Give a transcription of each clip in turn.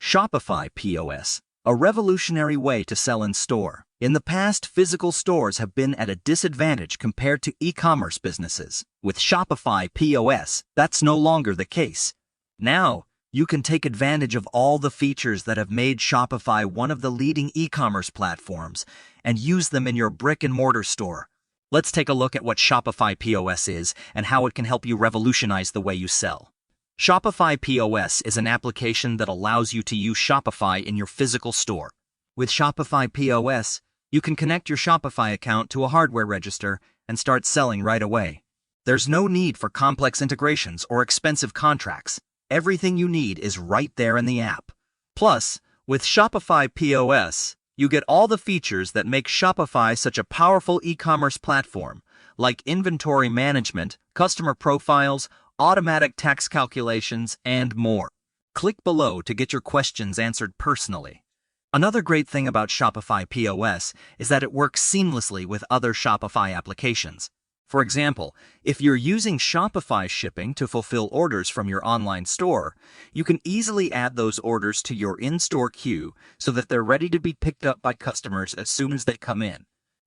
Shopify POS, a revolutionary way to sell in store. In the past, physical stores have been at a disadvantage compared to e-commerce businesses. With Shopify POS, that's no longer the case. Now, you can take advantage of all the features that have made Shopify one of the leading e-commerce platforms and use them in your brick-and-mortar store. Let's take a look at what Shopify POS is and how it can help you revolutionize the way you sell. Shopify POS is an application that allows you to use Shopify in your physical store. With Shopify POS, you can connect your Shopify account to a hardware register and start selling right away. There's no need for complex integrations or expensive contracts. Everything you need is right there in the app. Plus, with Shopify POS, you get all the features that make Shopify such a powerful e-commerce platform, like inventory management, customer profiles, automatic tax calculations, and more. Click below to get your questions answered personally. Another great thing about Shopify POS is that it works seamlessly with other Shopify applications. For example, if you're using Shopify shipping to fulfill orders from your online store, you can easily add those orders to your in-store queue so that they're ready to be picked up by customers as soon as they come in.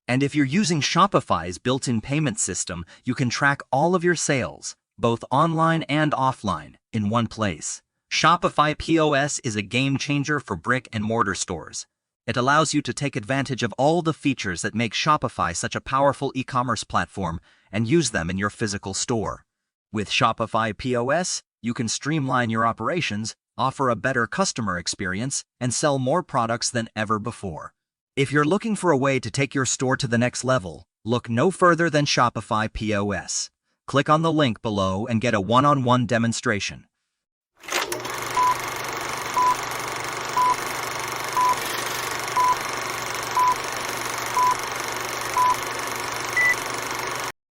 And if you're using Shopify's built-in payment system, you can track all of your sales, both online and offline, in one place. Shopify POS is a game changer for brick-and-mortar stores. It allows you to take advantage of all the features that make Shopify such a powerful e-commerce platform and use them in your physical store. With Shopify POS, you can streamline your operations, offer a better customer experience, and sell more products than ever before. If you're looking for a way to take your store to the next level, look no further than Shopify POS. Click on the link below and get a one-on-one demonstration.